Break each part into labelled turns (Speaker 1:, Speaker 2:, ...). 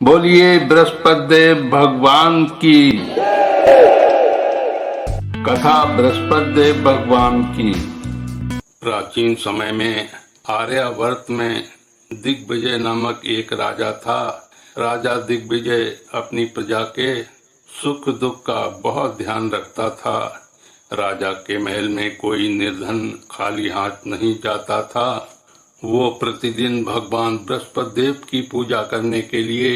Speaker 1: बोलिए बृहस्पति देव भगवान की। कथा बृहस्पति देव भगवान की। प्राचीन समय में आर्यावर्त में दिग्विजय नामक एक राजा था। राजा दिग्विजय अपनी प्रजा के सुख दुख का बहुत ध्यान रखता था। राजा के महल में कोई निर्धन खाली हाथ नहीं जाता था। वो प्रतिदिन भगवान बृहस्पति देव की पूजा करने के लिए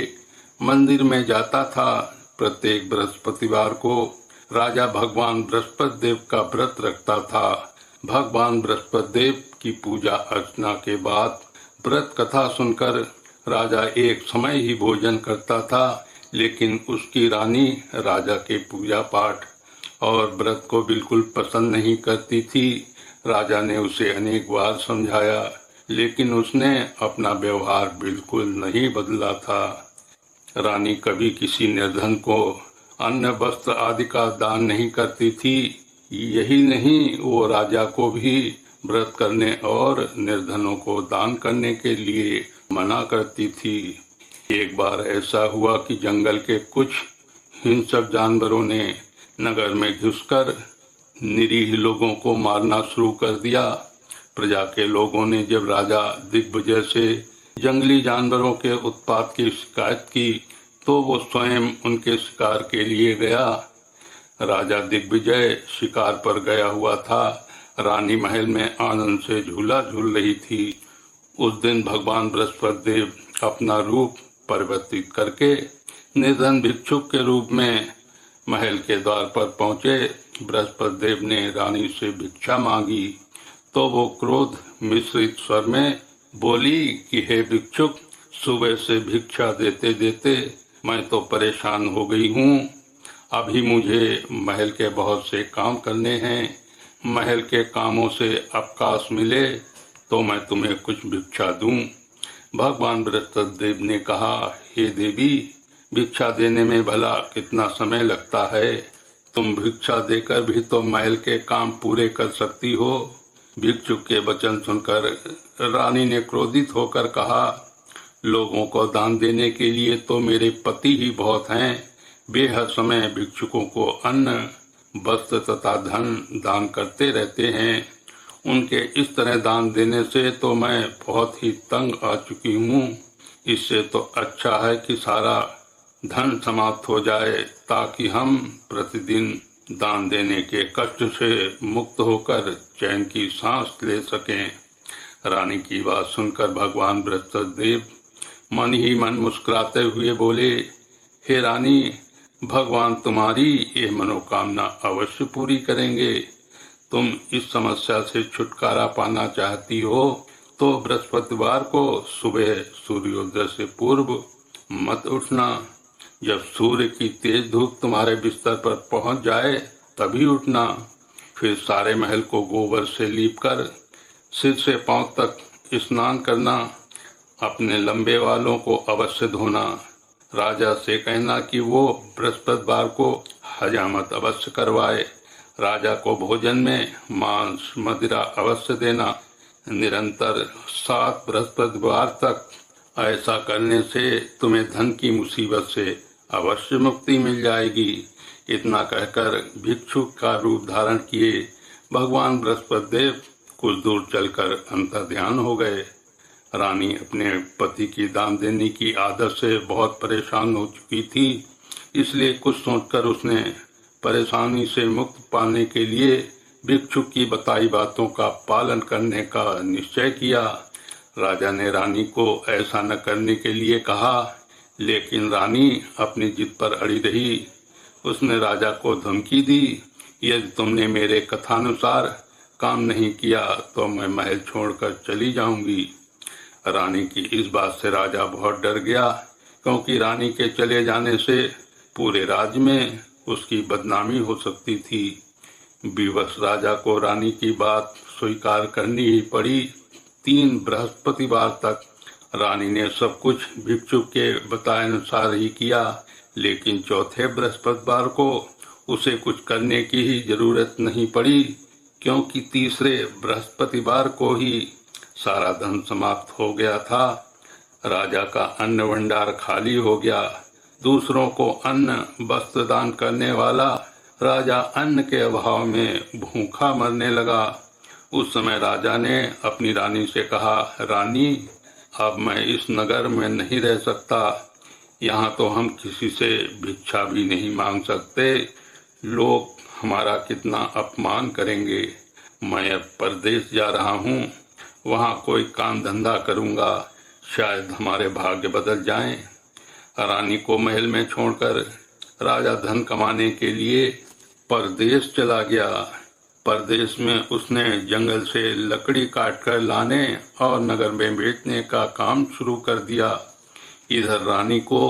Speaker 1: मंदिर में जाता था। प्रत्येक बृहस्पतिवार को राजा भगवान बृहस्पति देव का व्रत रखता था। भगवान बृहस्पति देव की पूजा अर्चना के बाद व्रत कथा सुनकर राजा एक समय ही भोजन करता था, लेकिन उसकी रानी राजा के पूजा पाठ और व्रत को बिल्कुल पसंद नहीं करती थी। राजा ने उसे अनेक बार समझाया, लेकिन उसने अपना व्यवहार बिल्कुल नहीं बदला था। रानी कभी किसी निर्धन को अन्न वस्त्र आदि का दान नहीं करती थी। यही नहीं, वो राजा को भी व्रत करने और निर्धनों को दान करने के लिए मना करती थी। एक बार ऐसा हुआ कि जंगल के कुछ हिंसक जानवरों ने नगर में घुसकर निरीह लोगों को मारना शुरू कर दिया। प्रजा के लोगों ने जब राजा दिग्विजय से जंगली जानवरों के उत्पात की शिकायत की, तो वो स्वयं उनके शिकार के लिए गया। राजा दिग्विजय शिकार पर गया हुआ था। रानी महल में आनंद से झूला झूल रही थी। उस दिन भगवान बृहस्पति देव अपना रूप परिवर्तित करके निर्धन भिक्षुक के रूप में महल के द्वार पर पहुंचे। बृहस्पति देव ने रानी से भिक्षा मांगी, तो वो क्रोध मिश्रित स्वर में बोली कि हे भिक्षुक, सुबह से भिक्षा देते देते मैं तो परेशान हो गई हूँ। अभी मुझे महल के बहुत से काम करने हैं। महल के कामों से अवकाश मिले तो मैं तुम्हें कुछ भिक्षा दूं। भगवान बृहस्पति देव ने कहा, हे देवी, भिक्षा देने में भला कितना समय लगता है? तुम भिक्षा देकर भी तो महल के काम पूरे कर सकती हो। भिक्षुक के वचन सुनकर रानी ने क्रोधित होकर कहा, लोगों को दान देने के लिए तो मेरे पति ही बहुत हैं। वे हर समय भिक्षुकों को अन्न, वस्त्र तथा धन दान करते रहते हैं। उनके इस तरह दान देने से तो मैं बहुत ही तंग आ चुकी हूँ। इससे तो अच्छा है कि सारा धन समाप्त हो जाए, ताकि हम प्रतिदिन दान देने के कष्ट से मुक्त होकर चैन की सांस ले सकें। रानी की बात सुनकर भगवान बृहस्पति देव मन ही मन मुस्कुराते हुए बोले, हे रानी, भगवान तुम्हारी ये मनोकामना अवश्य पूरी करेंगे। तुम इस समस्या से छुटकारा पाना चाहती हो तो बृहस्पतिवार को सुबह सूर्योदय से पूर्व मत उठना। जब सूर्य की तेज धूप तुम्हारे बिस्तर पर पहुंच जाए तभी उठना। फिर सारे महल को गोबर से लीपकर सिर से पांव तक स्नान करना। अपने लंबे बालों को अवश्य धोना। राजा से कहना कि वो बृहस्पतिवार को हजामत अवश्य करवाए। राजा को भोजन में मांस मदिरा अवश्य देना। निरंतर 7 बृहस्पतिवार तक ऐसा करने से तुम्हें धन की मुसीबत से अवश्य मुक्ति मिल जाएगी। इतना कहकर भिक्षुक का रूप धारण किए भगवान बृहस्पति देव कुछ दूर चलकर अंतर्ध्यान हो गए। रानी अपने पति की दान देने की आदत से बहुत परेशान हो चुकी थी, इसलिए कुछ सोचकर उसने परेशानी से मुक्त पाने के लिए भिक्षुक की बताई बातों का पालन करने का निश्चय किया। राजा ने रानी को ऐसा न करने के लिए कहा, लेकिन रानी अपनी जिद पर अड़ी रही। उसने राजा को धमकी दी, यदि तुमने मेरे कथानुसार काम नहीं किया तो मैं महल छोड़कर चली जाऊंगी। रानी की इस बात से राजा बहुत डर गया, क्योंकि रानी के चले जाने से पूरे राज्य में उसकी बदनामी हो सकती थी। विवश राजा को रानी की बात स्वीकार करनी ही पड़ी। 3 बृहस्पतिवार तक रानी ने सब कुछ भिक्षुक के बताए अनुसार ही किया, लेकिन चौथे बृहस्पतिवार को उसे कुछ करने की ही जरूरत नहीं पड़ी, क्योंकि तीसरे बृहस्पतिवार को ही सारा धन समाप्त हो गया था। राजा का अन्न भंडार खाली हो गया। दूसरों को अन्न वस्त्र दान करने वाला राजा अन्न के अभाव में भूखा मरने लगा। उस समय राजा ने अपनी रानी से कहा, रानी, अब मैं इस नगर में नहीं रह सकता। यहाँ तो हम किसी से भिक्षा भी नहीं मांग सकते। लोग हमारा कितना अपमान करेंगे। मैं अब परदेश जा रहा हूँ, वहाँ कोई काम धंधा करूँगा, शायद हमारे भाग्य बदल जाएं। रानी को महल में छोड़कर राजा धन कमाने के लिए परदेश चला गया। परदेश में उसने जंगल से लकड़ी काटकर लाने और नगर में बेचने का काम शुरू कर दिया। इधर रानी को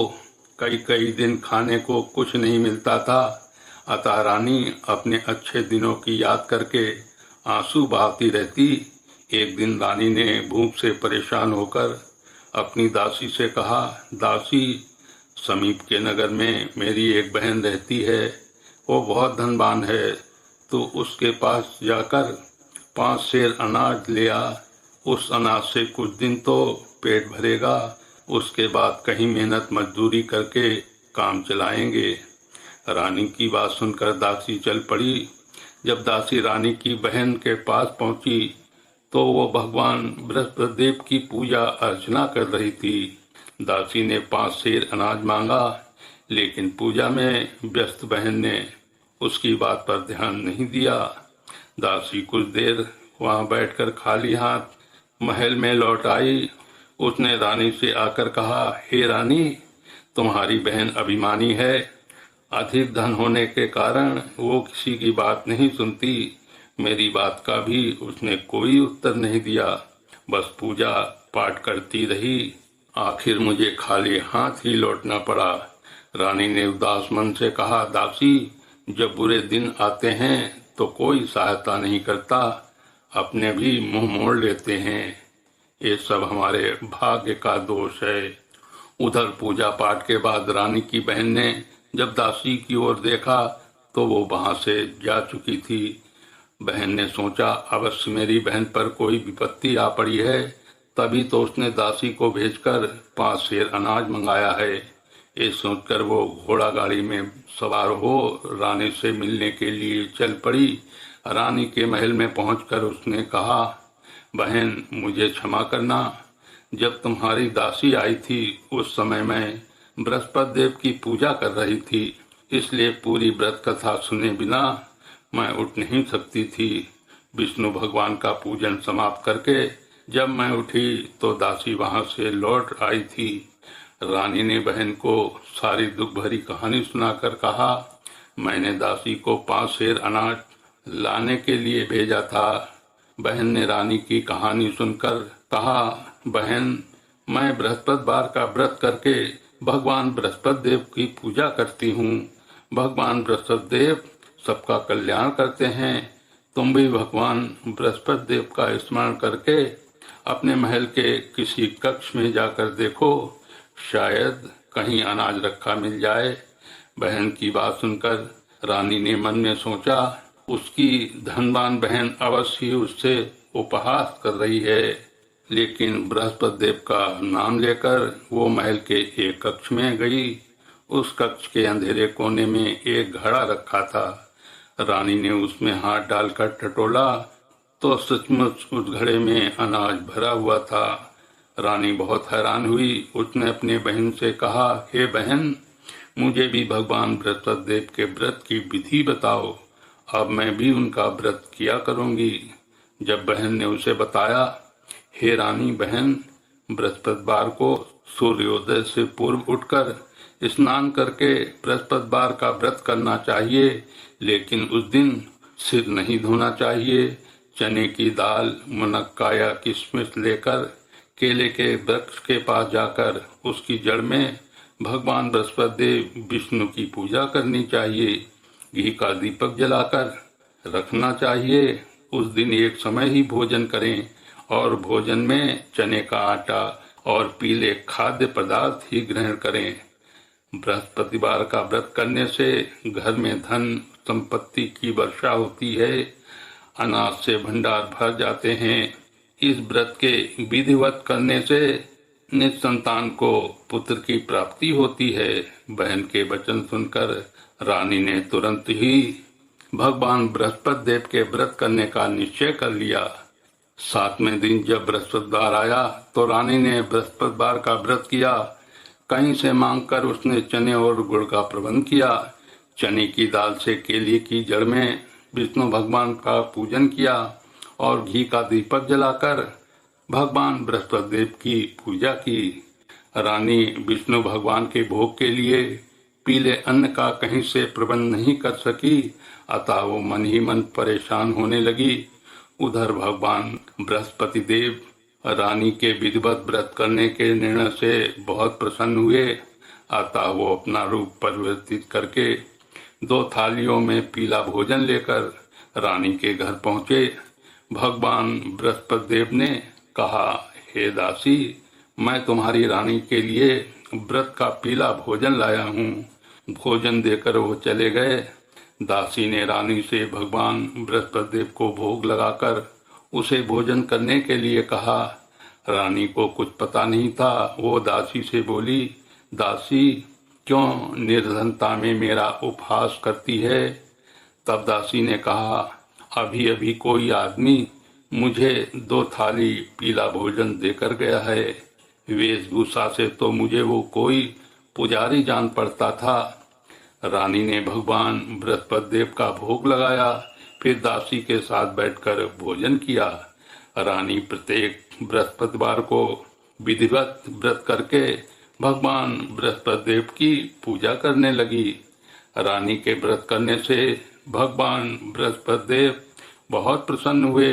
Speaker 1: कई कई दिन खाने को कुछ नहीं मिलता था, अतः रानी अपने अच्छे दिनों की याद करके आंसू बहाती रहती। एक दिन रानी ने भूख से परेशान होकर अपनी दासी से कहा, दासी, समीप के नगर में मेरी एक बहन रहती है, वो बहुत धनवान है, तो उसके पास जाकर 5 सेर अनाज ले आ। उस अनाज से कुछ दिन तो पेट भरेगा, उसके बाद कहीं मेहनत मजदूरी करके काम चलाएंगे। रानी की बात सुनकर दासी चल पड़ी। जब दासी रानी की बहन के पास पहुंची तो वो भगवान बृहस्पति देव की पूजा अर्चना कर रही थी। दासी ने 5 सेर अनाज मांगा, लेकिन पूजा में व्यस्त बहन ने उसकी बात पर ध्यान नहीं दिया। दासी कुछ देर वहां बैठकर खाली हाथ महल में लौट आई। उसने रानी से आकर कहा, हे रानी, तुम्हारी बहन अभिमानी है। अधिक धन होने के कारण वो किसी की बात नहीं सुनती। मेरी बात का भी उसने कोई उत्तर नहीं दिया, बस पूजा पाठ करती रही। आखिर मुझे खाली हाथ ही लौटना पड़ा। रानी ने उदास मन से कहा, दासी, जब बुरे दिन आते हैं तो कोई सहायता नहीं करता, अपने भी मुंह मोड़ लेते हैं। ये सब हमारे भाग्य का दोष है। उधर पूजा पाठ के बाद रानी की बहन ने जब दासी की ओर देखा तो वो वहां से जा चुकी थी। बहन ने सोचा, अवश्य मेरी बहन पर कोई विपत्ति आ पड़ी है, तभी तो उसने दासी को भेजकर 5 सेर अनाज मंगाया है। ये सोचकर वो घोड़ा गाड़ी में सवार हो रानी से मिलने के लिए चल पड़ी। रानी के महल में पहुंचकर उसने कहा, बहन, मुझे क्षमा करना। जब तुम्हारी दासी आई थी उस समय मैं बृहस्पति देव की पूजा कर रही थी, इसलिए पूरी व्रत कथा सुने बिना मैं उठ नहीं सकती थी। विष्णु भगवान का पूजन समाप्त करके जब मैं उठी तो दासी वहां से लौट आई थी। रानी ने बहन को सारी दुख भरी कहानी सुनाकर कहा, मैंने दासी को 5 सेर अनाज लाने के लिए भेजा था। बहन ने रानी की कहानी सुनकर कहा, बहन, मैं बृहस्पतिवार का व्रत करके भगवान बृहस्पति देव की पूजा करती हूँ। भगवान बृहस्पति देव सबका कल्याण करते हैं। तुम भी भगवान बृहस्पति देव का स्मरण करके अपने महल के किसी कक्ष में जाकर देखो, शायद कहीं अनाज रखा मिल जाए। बहन की बात सुनकर रानी ने मन में सोचा, उसकी धनवान बहन अवश्य उससे उपहास कर रही है। लेकिन बृहस्पति देव का नाम लेकर वो महल के एक कक्ष में गई। उस कक्ष के अंधेरे कोने में एक घड़ा रखा था। रानी ने उसमें हाथ डालकर टटोला तो सचमुच उस घड़े में अनाज भरा हुआ था। रानी बहुत हैरान हुई। उसने अपने बहन से कहा, हे बहन, मुझे भी भगवान बृहस्पति देव के व्रत की विधि बताओ, अब मैं भी उनका व्रत किया करूंगी। जब बहन ने उसे बताया, हे रानी बहन, बृहस्पतिवार को सूर्योदय से पूर्व उठकर स्नान करके बृहस्पतिवार का व्रत करना चाहिए, लेकिन उस दिन सिर नहीं धोना चाहिए। चने की दाल, मुनक्का या किशमिश लेकर केले के वृक्ष के पास जाकर उसकी जड़ में भगवान बृहस्पति देव विष्णु की पूजा करनी चाहिए। घी का दीपक जलाकर रखना चाहिए। उस दिन एक समय ही भोजन करें और भोजन में चने का आटा और पीले खाद्य पदार्थ ही ग्रहण करें। बृहस्पतिवार का व्रत करने से घर में धन संपत्ति की वर्षा होती है, अनाज से भंडार भर जाते हैं। इस व्रत के विधिवत करने से निसंतान को पुत्र की प्राप्ति होती है। बहन के वचन सुनकर रानी ने तुरंत ही भगवान बृहस्पति देव के व्रत करने का निश्चय कर लिया। 7वें दिन जब बृहस्पतिवार आया तो रानी ने बृहस्पतिवार का व्रत किया। कहीं से मांगकर उसने चने और गुड़ का प्रबंध किया। चने की दाल से केले की जड़ में विष्णु भगवान का पूजन किया और घी का दीपक जलाकर भगवान बृहस्पति देव की पूजा की। रानी विष्णु भगवान के भोग के लिए पीले अन्न का कहीं से प्रबंध नहीं कर सकी, अतः वो मन ही मन परेशान होने लगी। उधर भगवान बृहस्पति देव रानी के विधिवत व्रत करने के निर्णय से बहुत प्रसन्न हुए, अतः वो अपना रूप परिवर्तित करके 2 थालियों में पीला भोजन लेकर रानी के घर पहुंचे। भगवान बृहस्पति देव ने कहा, हे दासी, मैं तुम्हारी रानी के लिए व्रत का पीला भोजन लाया हूँ। भोजन देकर वो चले गए। दासी ने रानी से भगवान बृहस्पति देव को भोग लगाकर उसे भोजन करने के लिए कहा। रानी को कुछ पता नहीं था। वो दासी से बोली, दासी, क्यों निर्धनता में मेरा उपहास करती है? तब दासी ने कहा, अभी अभी कोई आदमी मुझे 2 थाली पीला भोजन देकर गया है। वेशभूषा से तो मुझे वो कोई पुजारी जान पड़ता था। रानी ने भगवान बृहस्पति देव का भोग लगाया, फिर दासी के साथ बैठकर भोजन किया। रानी प्रत्येक बृहस्पतिवार को विधिवत व्रत करके भगवान बृहस्पति देव की पूजा करने लगी। रानी के व्रत करने से भगवान बृहस्पति देव बहुत प्रसन्न हुए।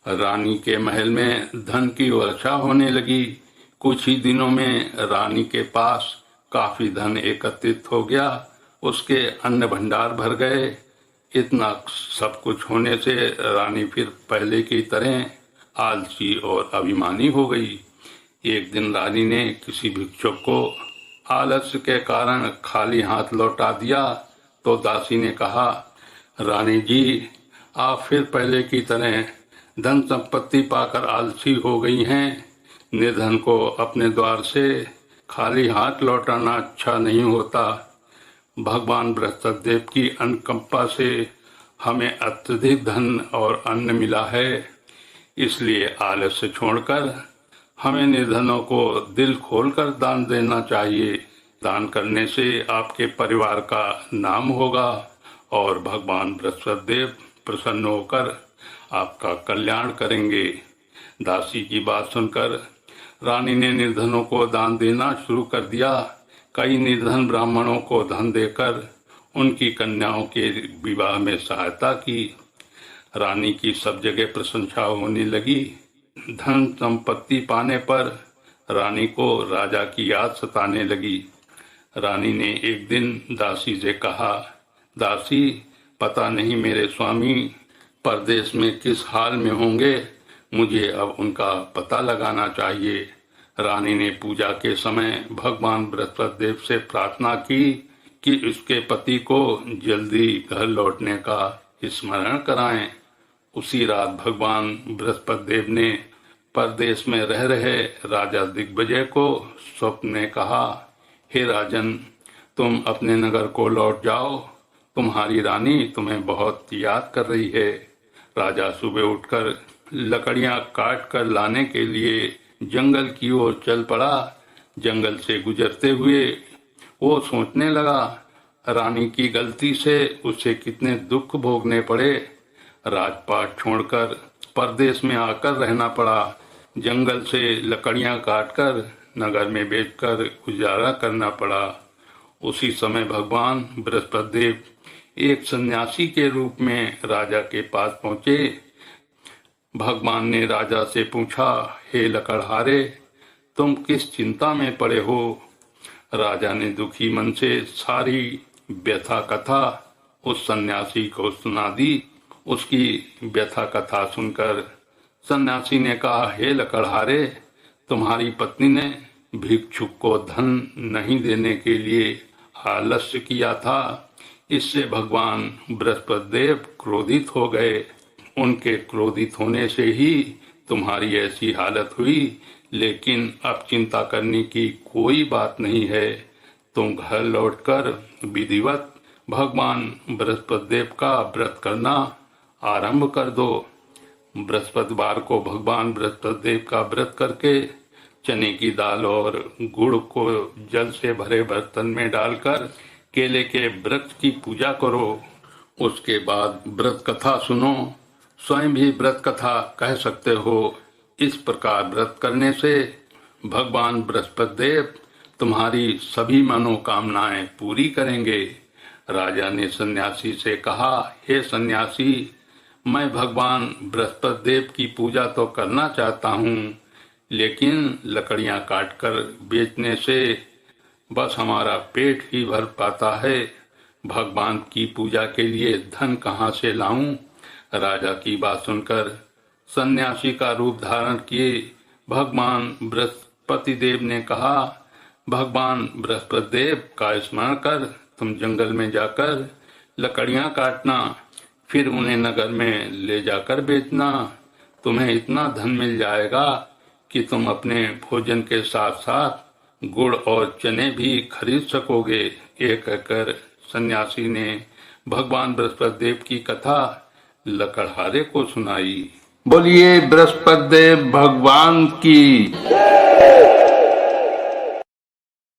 Speaker 1: रानी के महल में धन की वर्षा होने लगी। कुछ ही दिनों में रानी के पास काफी धन एकत्रित हो गया। उसके अन्न भंडार भर गए। इतना सब कुछ होने से रानी फिर पहले की तरह आलसी और अभिमानी हो गई। एक दिन रानी ने किसी भिक्षुक को आलस्य के कारण खाली हाथ लौटा दिया तो दासी ने कहा, रानी जी, आप फिर पहले की तरह धन संपत्ति पाकर आलसी हो गई हैं। निर्धन को अपने द्वार से खाली हाथ लौटाना अच्छा नहीं होता। भगवान बृहस्पति देव की अनुकंपा से हमें अत्यधिक धन और अन्न मिला है, इसलिए आलस्य छोड़कर हमें निर्धनों को दिल खोलकर दान देना चाहिए। दान करने से आपके परिवार का नाम होगा और भगवान बृहस्पति देव प्रसन्न होकर आपका कल्याण करेंगे। दासी की बात सुनकर रानी ने निर्धनों को दान देना शुरू कर दिया। कई निर्धन ब्राह्मणों को धन देकर उनकी कन्याओं के विवाह में सहायता की। रानी की सब जगह प्रशंसा होने लगी। धन संपत्ति पाने पर रानी को राजा की याद सताने लगी। रानी ने एक दिन दासी से कहा, दासी, पता नहीं मेरे स्वामी परदेश में किस हाल में होंगे, मुझे अब उनका पता लगाना चाहिए। रानी ने पूजा के समय भगवान बृहस्पति देव से प्रार्थना की कि उसके पति को जल्दी घर लौटने का स्मरण कराएं। उसी रात भगवान बृहस्पति देव ने परदेश में रह रहे राजा दिग्विजय को स्वप्न में कहा, हे राजन, तुम अपने नगर को लौट जाओ, तुम्हारी रानी तुम्हें बहुत याद कर रही है। राजा सुबह उठकर लकड़ियां काट कर लाने के लिए जंगल की ओर चल पड़ा। जंगल से गुजरते हुए वो सोचने लगा, रानी की गलती से उसे कितने दुख भोगने पड़े। राजपाट छोड़कर परदेश में आकर रहना पड़ा। जंगल से लकड़ियां काटकर नगर में बेचकर गुजारा करना पड़ा। उसी समय भगवान बृहस्पति देव एक सन्यासी के रूप में राजा के पास पहुंचे। भगवान ने राजा से पूछा, हे लकड़हारे, तुम किस चिंता में पड़े हो? राजा ने दुखी मन से सारी व्यथा कथा उस सन्यासी को सुना दी। उसकी व्यथा कथा सुनकर सन्यासी ने कहा, हे लकड़हारे, तुम्हारी पत्नी ने भिक्षुक को धन नहीं देने के लिए आलस्य किया था। इससे भगवान बृहस्पति देव क्रोधित हो गए। उनके क्रोधित होने से ही तुम्हारी ऐसी हालत हुई लेकिन अब चिंता करने की कोई बात नहीं है। तुम घर लौटकर विधिवत भगवान बृहस्पति देव का व्रत करना आरंभ कर दो। बृहस्पतिवार को भगवान बृहस्पति देव का व्रत करके चने की दाल और गुड़ को जल से भरे बर्तन में डालकर केले के वृक्ष की पूजा करो। उसके बाद व्रत कथा सुनो। स्वयं भी व्रत कथा कह सकते हो। इस प्रकार व्रत करने से भगवान बृहस्पति देव तुम्हारी सभी मनोकामनाएं पूरी करेंगे। राजा ने सन्यासी से कहा, हे सन्यासी, मैं भगवान बृहस्पति देव की पूजा तो करना चाहता हूँ, लेकिन लकड़ियाँ काटकर बेचने से बस हमारा पेट ही भर पाता है। भगवान की पूजा के लिए धन कहाँ से लाऊं? राजा की बात सुनकर सन्यासी का रूप धारण किए भगवान बृहस्पति देव ने कहा, भगवान बृहस्पति देव का स्मरण कर तुम जंगल में जाकर लकड़ियां काटना, फिर उन्हें नगर में ले जाकर बेचना। तुम्हें इतना धन मिल जाएगा कि तुम अपने भोजन के साथ साथ गुड़ और चने भी खरीद सकोगे। ये कहकर सन्यासी ने भगवान बृहस्पति देव की कथा लकड़हारे को सुनाई। बोलिए बृहस्पति देव भगवान की।